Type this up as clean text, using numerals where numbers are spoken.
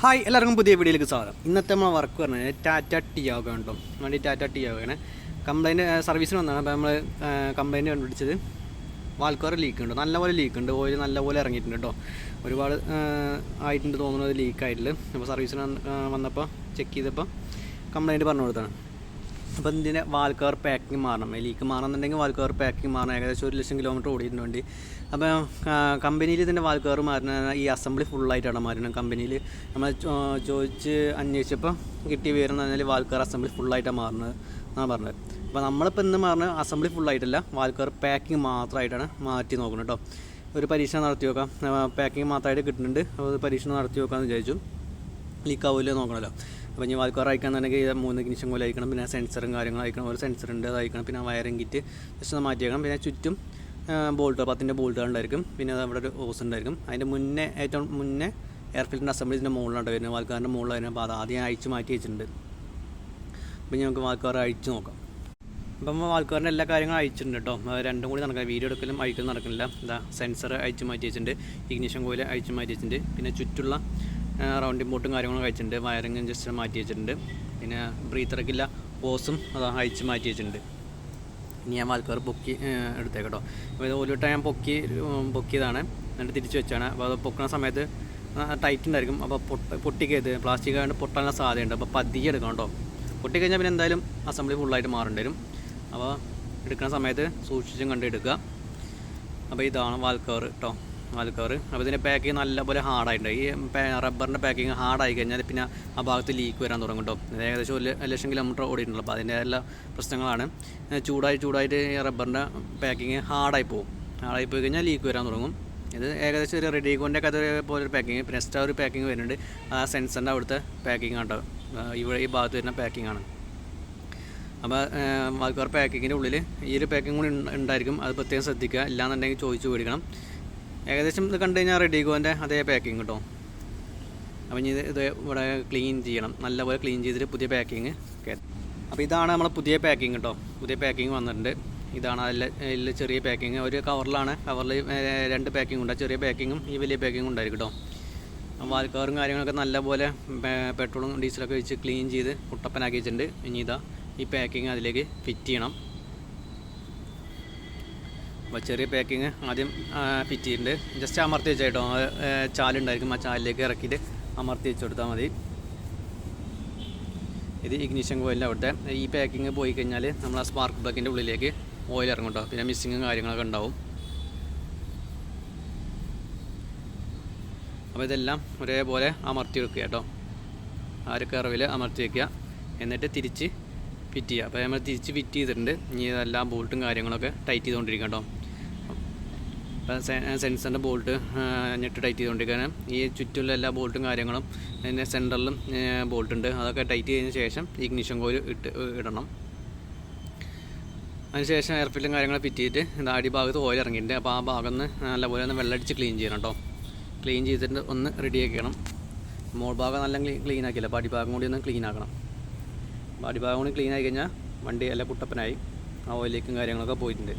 Hi എല്ലാവർക്കും പുതിയ വീഡിയോയിലേക്ക് സ്വാഗതം. ഇന്നത്തെ നമ്മൾ വർക്ക് പറഞ്ഞത് ടാറ്റ ടിയാഗോ ഉണ്ടോ വണ്ടി ടാറ്റ ടിയാഗോയാണ്. കംപ്ലൈൻറ്റ് സർവീസിന് വന്നതാണ്. അപ്പോൾ നമ്മൾ കംപ്ലൈൻറ്റ് കണ്ടുപിടിച്ചത് വാൽക്കോർ ലീക്ക് ഉണ്ട്, നല്ലപോലെ ലീക്ക് ഉണ്ട്, ഓയിൽ നല്ലപോലെ ഇറങ്ങിയിട്ടുണ്ട് കേട്ടോ. ഒരുപാട് ആയിട്ടുണ്ട് തോന്നുന്നത് ലീക്കായിട്ടില്ല. അപ്പോൾ സർവീസിന് വന്നപ്പോൾ ചെക്ക് ചെയ്തപ്പോൾ കംപ്ലൈൻറ്റ് പറഞ്ഞു കൊടുത്താണ്. അപ്പോൾ ഇതിൻ്റെ വാൽക്കവർ പാക്കിങ് മാറണം, ലീക്ക് മാറണമെന്നുണ്ടെങ്കിൽ വാൽക്കവർ പാക്കിങ് മാറണം. ഏകദേശം 1,00,000 കിലോമീറ്റർ ഓടിയിട്ടുണ്ട് വണ്ടി. അപ്പോൾ കമ്പനിയിൽ ഇതിൻ്റെ വാൽക്കവർ മാറുന്ന ഈ അസംബ്ലി ഫുള്ളായിട്ടാണ് മാറുന്നത്. കമ്പനിയിൽ നമ്മൾ ചോദിച്ച് അന്വേഷിച്ചപ്പോൾ കിട്ടിയ വിവരം എന്ന് പറഞ്ഞാൽ വാൽക്കവർ അസംബ്ലി ഫുള്ളായിട്ടാണ് മാറുന്നത് എന്നാണ് പറഞ്ഞത്. അപ്പോൾ നമ്മളിപ്പോൾ ഇന്ന് മാറുന്നത് അസംബ്ലി ഫുള്ളായിട്ടല്ല, വാൽക്കവർ പാക്കിങ് മാത്രമായിട്ടാണ് മാറ്റി നോക്കുന്നത് കേട്ടോ. ഒരു പരീക്ഷണം നടത്തി നോക്കാം. പാക്കിങ് മാത്രമായിട്ട് കിട്ടുന്നുണ്ട്, അപ്പോൾ പരീക്ഷണം നടത്തി നോക്കാമെന്ന് വിചാരിച്ചു. ലീക്കാവില്ല നോക്കണമല്ലോ. അപ്പോൾ ഇനി വാൽക്കവർ അയക്കാന്നുണ്ടെങ്കിൽ 3 ഇഗ്നിഷൻ കോയിൽ അയക്കണം, പിന്നെ സെൻസറും കാര്യങ്ങളും അയക്കണം. ഒരു സെൻസർ ഉണ്ട്, അത് അയക്കണം. പിന്നെ വയറിംഗ് കിറ്റ് ജസ്റ്റ് ഒന്ന് മാറ്റിയേക്കണം. പിന്നെ ചുറ്റും ബോൾട്ട് 10 ബോൾട്ടുകൾ ഉണ്ടായിരിക്കും. പിന്നെ അത് അവിടെ ഒരു ഹോസ് ഉണ്ടായിരിക്കും. അതിൻ്റെ മുന്നേ ഏറ്റവും മുന്നേ എയർ ഫിൽറ്ററിൻ്റെ അസംബ്ലി ഇതിൻ്റെ മുകളിലാണ് വരുന്നത്, വാൽക്കവറിൻ്റെ മുകളിലായിരുന്നു. അപ്പോൾ അത് ആദ്യം അയച്ച് മാറ്റി വെച്ചിട്ടുണ്ട്. അപ്പോൾ ഇനി നമുക്ക് വാൽക്കവർ അഴിച്ച് നോക്കാം. അപ്പം വാൽക്കവറിൻ്റെ എല്ലാ കാര്യങ്ങളും അയച്ചിട്ടുണ്ട് കേട്ടോ. രണ്ടും കൂടി നടക്കില്ല, വീഡിയോ എടുക്കലും അഴിക്കലും നടക്കുന്നില്ല. എന്താ സെൻസർ അയച്ച് മാറ്റി വെച്ചിട്ടുണ്ട്, ഇഗ്നിഷൻ കോയിൽ അയച്ച് മാറ്റി വെച്ചിട്ടുണ്ട്. പിന്നെ ചുറ്റുള്ള റൗണ്ടിങ് ബോട്ടും കാര്യങ്ങളും കഴിച്ചിട്ടുണ്ട്. വയറിങ്ങും ജസ്റ്റ് മാറ്റി വെച്ചിട്ടുണ്ട്. പിന്നെ ബ്രീത്തറക്കില്ല ഹോസും അത് അഴിച്ച് മാറ്റി വെച്ചിട്ടുണ്ട്. ഇനി ഞാൻ വാൽക്കവർ പൊക്കി എടുത്തേക്കട്ടോ. അപ്പോൾ ഇത് ഒരു ടൈം പൊക്കിയതാണ്, എന്നിട്ട് തിരിച്ച് വെച്ചാണ്. അപ്പോൾ അത് പൊക്കുന്ന സമയത്ത് ടൈറ്റ് ഉണ്ടായിരിക്കും. അപ്പോൾ പൊട്ടിക്കരുത്, പ്ലാസ്റ്റിക് ആയതുകൊണ്ട് പൊട്ടാനുള്ള സാധ്യതയുണ്ട്. അപ്പോൾ പതിയെ എടുക്കണം കേട്ടോ. പൊട്ടിക്കഴിഞ്ഞാൽ പിന്നെ എന്തായാലും അസംബ്ലി ഫുള്ളായിട്ട് മാറേണ്ടി വരും. അപ്പോൾ എടുക്കുന്ന സമയത്ത് സൂക്ഷിച്ചും കണ്ട് എടുക്കുക. അപ്പോൾ ഇതാണ് വാൽക്കവർ കേട്ടോ, വാൽക്കവർ. അപ്പോൾ ഇതിൻ്റെ പാക്കിങ് നല്ലപോലെ ഹാർഡായിട്ടുണ്ട്. ഈ റബ്ബറിൻ്റെ പാക്കിങ് ഹാർഡായി കഴിഞ്ഞാൽ പിന്നെ ആ ഭാഗത്ത് ലീക്ക് വരാൻ തുടങ്ങും കേട്ടോ. ഏകദേശം 1,00,000 കിലോമീറ്റർ ഓടിയിട്ടുള്ളൂ. അപ്പോൾ അതിൻ്റെ എല്ലാ പ്രശ്നങ്ങളാണ്. ചൂടായിട്ട് ഈ റബ്ബറിൻ്റെ പാക്കിങ് ഹാർഡായി പോകും. ഹാർഡായി പോയി കഴിഞ്ഞാൽ ലീക്ക് വരാൻ തുടങ്ങും. ഇത് ഏകദേശം ഒരു റെഡിഗോൻ്റെ ഒക്കെ പോലൊരു പാക്കിങ്. പിന്നെ എക്സ്ട്രാ ഒരു പാക്കിങ് വരുന്നുണ്ട്, ആ സെൻസറിൻ്റെ അവിടുത്തെ പാക്കിങ് ആണ് കേട്ടോ. ഇവിടെ ഈ ഭാഗത്ത് വരുന്ന പാക്കിംഗ് ആണ്. അപ്പോൾ വാൽക്കവർ പാക്കിങ്ങിൻ്റെ ഉള്ളിൽ ഈ ഒരു പാക്കിങ് കൂടി ഉണ്ടായിരിക്കും. അത് പ്രത്യേകം ശ്രദ്ധിക്കുക, ഇല്ലാന്നുണ്ടെങ്കിൽ ചോദിച്ചു മേടിക്കണം. ഏകദേശം ഇത് കണ്ടു കഴിഞ്ഞാൽ റെഡിഗോൻ്റെ അതേ പാക്കിങ് കേട്ടോ. അപ്പം ഇനി ഇത് ഇവിടെ ക്ലീൻ ചെയ്യണം, നല്ലപോലെ ക്ലീൻ ചെയ്തിട്ട് പുതിയ പാക്കിങ് കയറ്റും. അപ്പോൾ ഇതാണ് നമ്മളെ പുതിയ പാക്കിങ് കേട്ടോ. പുതിയ പാക്കിങ് വന്നിട്ടുണ്ട്. ഇതാണ് അതിൽ ചെറിയ പാക്കിങ്. ഒരു കവറിലാണ്, കവറിൽ 2 പാക്കിങ് ഉണ്ട്. ചെറിയ പാക്കിങ്ങും ഈ വലിയ പാക്കിങ്ങും ഉണ്ടായിരിക്കും കേട്ടോ. വാൽക്കവറും കാര്യങ്ങളൊക്കെ നല്ലപോലെ പെട്രോളും ഡീസലൊക്കെ വെച്ച് ക്ലീൻ ചെയ്ത് കുട്ടപ്പനാക്കി വെച്ചിട്ടുണ്ട്. ഇനി ഇതാ ഈ പാക്കിങ് അതിലേക്ക് ഫിറ്റ് ചെയ്യണം. അപ്പോൾ ചെറിയ പാക്കിങ് ആദ്യം ഫിറ്റ് ചെയ്തിട്ടുണ്ട്. ജസ്റ്റ് അമർത്തി വെച്ചാൽ കേട്ടോ, ചാലുണ്ടായിരിക്കും, ആ ചാലിലേക്ക് ഇറക്കിയിട്ട് അമർത്തി വെച്ച് കൊടുത്താൽ മതി. ഇത് ഇഗ്നിഷൻ കോയിലിൻ്റെ അവിടുത്തെ ഈ പാക്കിങ് പോയി കഴിഞ്ഞാൽ നമ്മൾ ആ സ്പാർക്ക് പ്ലഗിൻ്റെ ഉള്ളിലേക്ക് ഓയിൽ ഇറങ്ങും കേട്ടോ. പിന്നെ മിസ്സിങ്ങും കാര്യങ്ങളൊക്കെ ഉണ്ടാവും. അപ്പോൾ ഇതെല്ലാം ഒരേപോലെ അമർത്തി വെക്കുക കേട്ടോ. ആ ഒരു കർവിൽ അമർത്തി വയ്ക്കുക, എന്നിട്ട് തിരിച്ച് ഫിറ്റ് ചെയ്യുക. അപ്പോൾ നമ്മൾ തിരിച്ച് ഫിറ്റ് ചെയ്തിട്ടുണ്ട്. ഇനി ഇതെല്ലാം ബോൾട്ടും കാര്യങ്ങളൊക്കെ ടൈറ്റ് ചെയ്തുകൊണ്ടിരിക്കുക കേട്ടോ. അപ്പോൾ സെൻസറിൻ്റെ ബോൾട്ട് ഞെട്ട് ടൈറ്റ് ചെയ്തുകൊണ്ടിരിക്കുകയാണ്. ഈ ചുറ്റുമുള്ള എല്ലാ ബോൾട്ടും കാര്യങ്ങളും പിന്നെ സെൻറ്ററിലും ബോൾട്ടുണ്ട്, അതൊക്കെ ടൈറ്റ് ചെയ്തതിന് ശേഷം ഇഗ്നിഷൻ കോയിൽ ഇടണം. അതിനുശേഷം എയർ ഫിൽറ്ററും കാര്യങ്ങളും ഫിറ്റ് ചെയ്തിട്ട് അടിഭാഗത്ത് ഓയിൽ ഇറങ്ങിയിട്ടുണ്ട്. അപ്പോൾ ആ ഭാഗം ഒന്ന് നല്ലപോലെ ഒന്ന് വെള്ളമടിച്ച് ക്ലീൻ ചെയ്യണം കേട്ടോ. ക്ലീൻ ചെയ്തിട്ട് ഒന്ന് റെഡിയാക്കണം. മോൾ ഭാഗം നല്ല ക്ലീൻ ആക്കിയില്ല, അപ്പോൾ അടിഭാഗം കൂടി ഒന്ന് ക്ലീൻ ആക്കണം. അപ്പോൾ അടിഭാഗം കൂടി ക്ലീൻ ആയി കഴിഞ്ഞാൽ വണ്ടി എല്ലാം കുട്ടപ്പനായി, ആ ഓയിലേക്കും കാര്യങ്ങളൊക്കെ പോയിട്ടുണ്ട്.